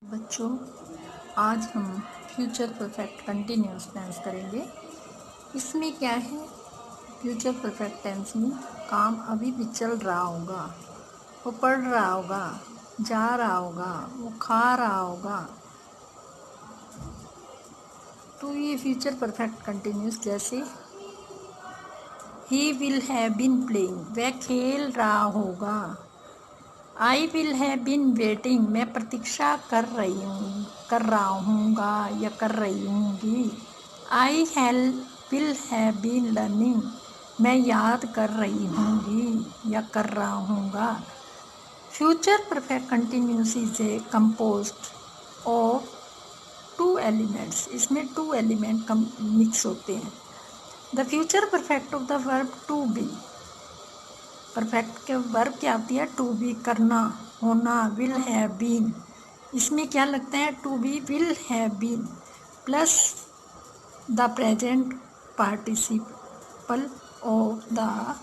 बच्चों, आज हम फ्यूचर परफेक्ट कंटिन्यूस टेंस करेंगे। इसमें क्या है, फ्यूचर परफेक्ट टेंस में काम अभी भी चल रहा होगा, वो पढ़ रहा होगा, जा रहा होगा, वो खा रहा होगा। तो ये फ्यूचर परफेक्ट कंटिन्यूस जैसे ही विल हैव बीन प्लेइंग, वह खेल रहा होगा। I will have been waiting, मैं प्रतीक्षा कर रहा हूँगा या कर रही हूँगी। I will have been learning, मैं याद कर रही हूँगी या कर रहा हूँगा। Future perfect continuous is a composed of two elements, इसमें टू एलिमेंट मिक्स होते हैं। The future perfect of the verb to be, perfect के वर्ब क्या होती है, टू बी करना, होना, विल हैव बीन। इसमें क्या लगता है, to be will have been plus the present participle of the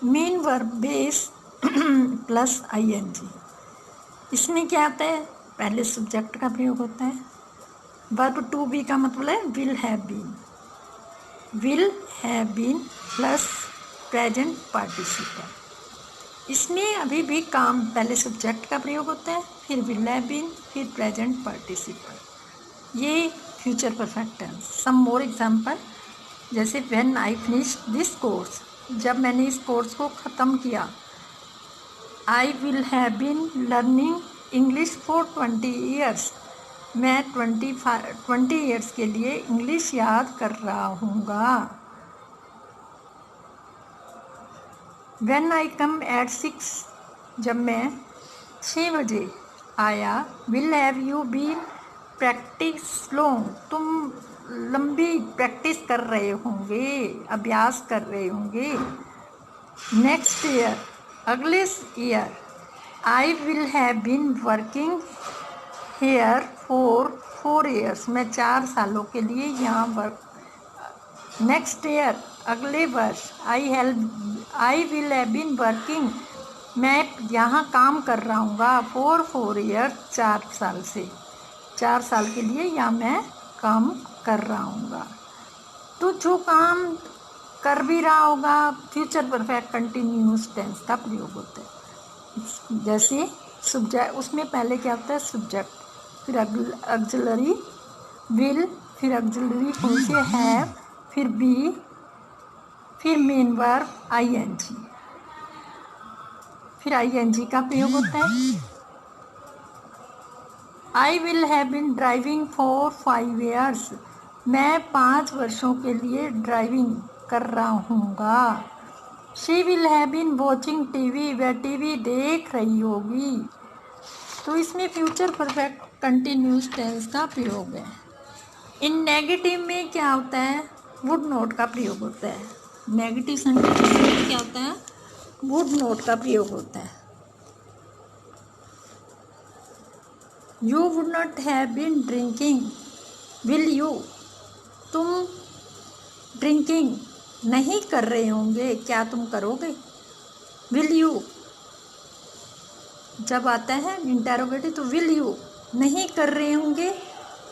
main verb base plus ING। इसमें क्या आता है, पहले सब्जेक्ट का प्रयोग होता है। वर्ब टू बी का मतलब है will have been plus present participle. इसमें अभी भी काम पहले सब्जेक्ट का प्रयोग होता है, फिर विल हैव बीन, फिर प्रेजेंट पार्टिसिपल। ये future perfect tense. Some more example, जैसे when I finish this course, जब मैंने इस कोर्स को ख़त्म किया। I will have been learning English for 20 years, मैं 20 ईयर्स के लिए इंग्लिश याद कर रहा हूँगा। When I come at 6, जब मैं 6 बजे आया। Will have you been practice long, तुम लंबी प्रैक्टिस कर रहे होंगे, अभ्यास कर रहे होंगे। नेक्स्ट ईयर, अगले year. I will have been working here for 4 years, मैं 4 सालों के लिए यहाँ वर्क। नेक्स्ट ईयर, अगले वर्ष। I will have been working, मैं यहाँ काम कर रहा हूँगा फॉर 4 ईयर, 4 साल से, 4 साल के लिए यहाँ मैं काम कर रहा हूँगा। तो जो काम कर भी रहा होगा, फ्यूचर परफेक्ट कंटिन्यूस टेंस का प्रयोग होता है। जैसे सब्जेक्ट, उसमें पहले क्या होता है, सब्जेक्ट, फिर ऑक्सिलरी विल, फिर ऑक्सिलरी कौन से हैव, फिर बी, फिर मेन वर्ब ING, फिर ING का प्रयोग होता है। I will have been driving for 5 years, मैं 5 वर्षों के लिए ड्राइविंग कर रहा हूँगा। She will have been watching TV, वह TV देख रही होगी। तो इसमें फ्यूचर परफेक्ट कंटिन्यूस टेंस का प्रयोग है। इन नेगेटिव में क्या होता है, वुड नॉट का प्रयोग होता है। नेगेटिव सेंटेंस में क्या होता है, वुड नॉट का प्रयोग होता है। You would not have been drinking, will you, तुम ड्रिंकिंग नहीं कर रहे होंगे, क्या तुम करोगे। विल यू जब आता है इंटेरोगेटिव, तो विल यू, नहीं कर रहे होंगे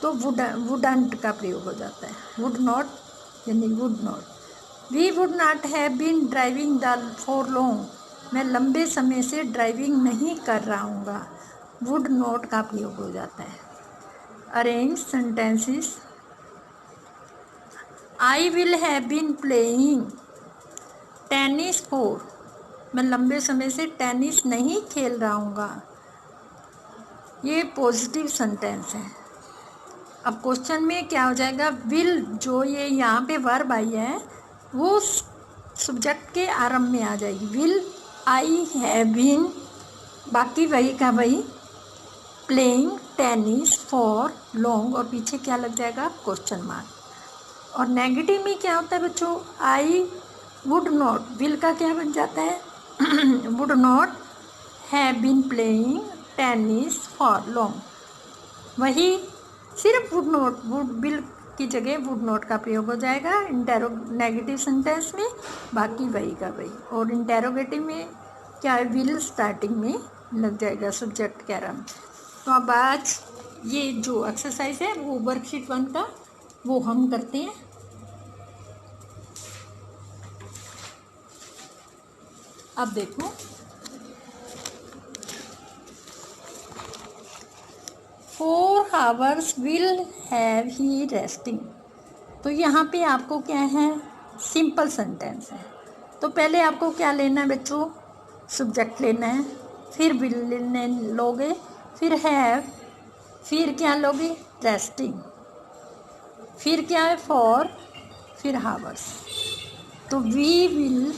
तो वुडंट का प्रयोग हो जाता है। वुड नॉट यानी would not. We would not have been driving for long, मैं लंबे समय से ड्राइविंग नहीं कर रहा हूँगा, वुड नॉट का प्रयोग हो जाता है। Arrange sentences, I will have been playing tennis for, मैं लंबे समय से टेनिस नहीं खेल रहा हूँगा। ये पॉजिटिव सेंटेंस है। अब क्वेश्चन में क्या हो जाएगा, विल, जो ये यहाँ पे वर्ब आई है वो सब्जेक्ट के आरंभ में आ जाएगी। विल आई हैव बीन, बाकी वही का वही, प्लेइंग टेनिस फॉर लॉन्ग, और पीछे क्या लग जाएगा, क्वेश्चन मार्क। और नेगेटिव में क्या होता है बच्चों, आई वुड नॉट, विल का क्या बन जाता है would not have been playing tennis for long. वही सिर्फ वुड नॉट, वुड विल की जगह वुड नॉट का प्रयोग हो जाएगा नेगेटिव सेंटेंस में, बाकी वही का वही। और इंटेरोगेटिव में क्या है, विल स्टार्टिंग में लग जाएगा सब्जेक्ट के आरंभ। तो अब आज ये जो एक्सरसाइज है वो वर्कशीट 1 का वो हम करते हैं। अब देखो 4 hours will have he resting। तो यहाँ पे आपको क्या है, सिंपल सेंटेंस है। तो पहले आपको क्या लेना है बच्चों, सब्जेक्ट लेना है, फिर विल लेने लोगे, फिर हैव, फिर क्या लोगे, रेस्टिंग, फिर क्या है फॉर, फिर हावर्स। तो we will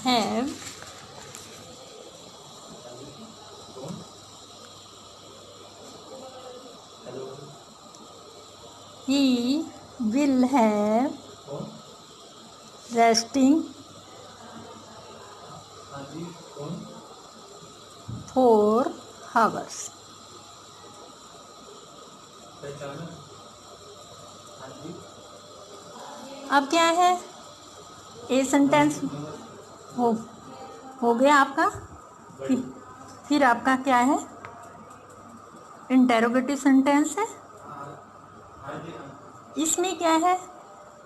have he will have resting for hours। अब क्या है, ए सेंटेंस हो हो गया आपका। फिर आपका क्या है, इंटेरोगेटिव सेंटेंस है। इसमें क्या है,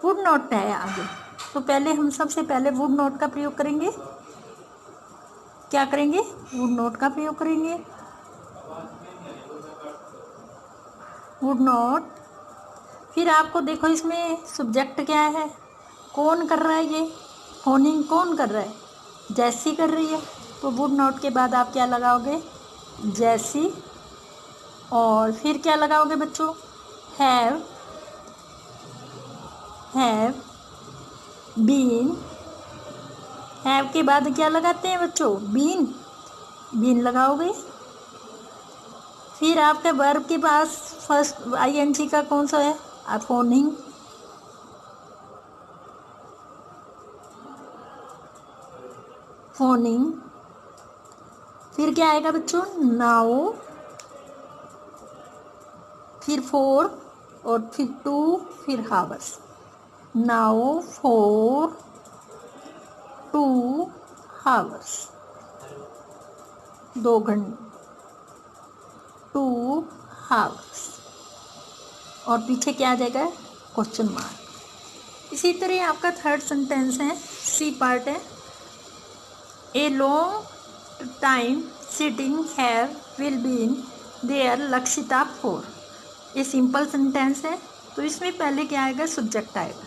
वुड नॉट है आगे। तो पहले हम सबसे पहले वुड नॉट का प्रयोग करेंगे। क्या करेंगे, वुड नॉट का प्रयोग करेंगे। वुड नॉट, फिर आपको देखो इसमें सब्जेक्ट क्या है, कौन कर रहा है, ये फोनिंग कौन कर रहा है, जैसी कर रही है। तो वुड नॉट के बाद आप क्या लगाओगे, जैसी। और फिर क्या लगाओगे बच्चों, हैव बीन। हैव के बाद क्या लगाते हैं बच्चों, बीन लगाओगे। फिर आपके वर्ब के पास फर्स्ट आईएनजी का कौन सा है, फोनिंग। फिर क्या आएगा बच्चों, नाउ, फिर 4 और फिर 2, फिर हावर्स। नाउ 4 2 हावर्स, 2 घंटे, 2 हावर्स। और पीछे क्या आ जाएगा, क्वेश्चन मार्क। इसी तरह आपका थर्ड सेंटेंस है, सी पार्ट है। A long time sitting have will been there Lakshita for. ये सिंपल सेंटेंस है। तो इसमें पहले क्या आएगा, सब्जेक्ट आएगा।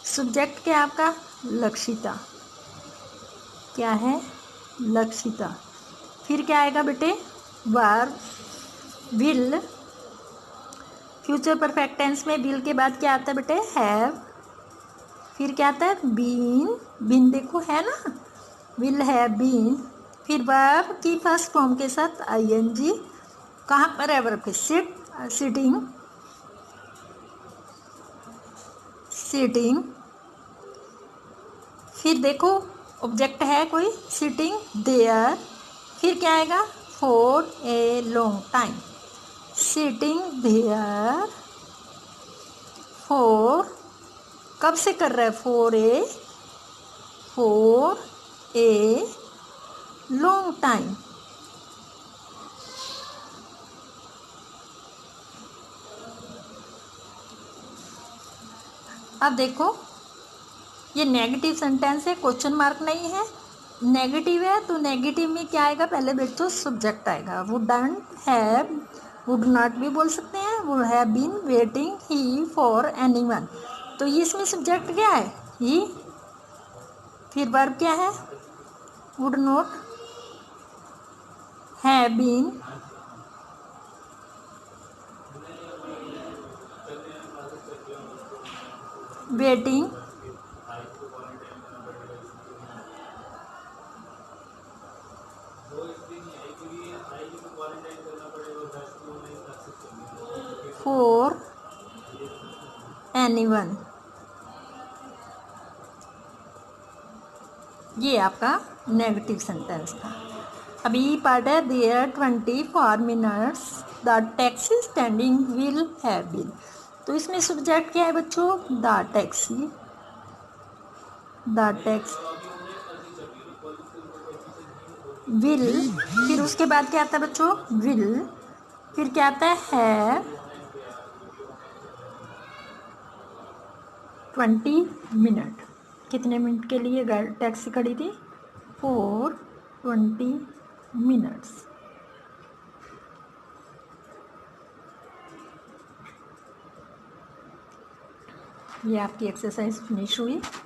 सब्जेक्ट क्या आपका, लक्षिता, क्या है, लक्षिता। फिर क्या आएगा बेटे, verb will. Future perfect tense में विल के बाद क्या आता है बेटे, हैव। फिर क्या आता है, बीन देखो है ना, विल हैव बीन। फिर वर्ब की फर्स्ट फॉर्म के साथ आईएनजी। कहाँ पर है वर्ब के, सिटिंग। फिर देखो ऑब्जेक्ट है कोई, सिटिंग देयर। फिर क्या आएगा, for a long time, sitting there for, कब से कर रहा है, फॉर ए लॉन्ग टाइम। अब देखो ये नेगेटिव सेंटेंस है, क्वेश्चन मार्क नहीं है, नेगेटिव है। तो नेगेटिव में क्या आएगा, पहले बच्चों सब्जेक्ट आएगा। वुडंट हैव, वुड नॉट भी बोल सकते हैं, would have been waiting he for anyone. तो इसमें सब्जेक्ट क्या है, ही। फिर वर्ब क्या है, would not have been waiting for anyone. ये आपका नेगेटिव सेंटेंस था। अभी पार्ट है, there 24 minutes the taxi standing will have been. तो इसमें सब्जेक्ट क्या है बच्चों, द टैक्सी, विल। फिर उसके बाद क्या आता है बच्चों, विल। फिर क्या आता है 20 मिनट। कितने मिनट के लिए टैक्सी खड़ी थी? For 20 minutes. ये आपकी एक्सरसाइज फिनिश हुई।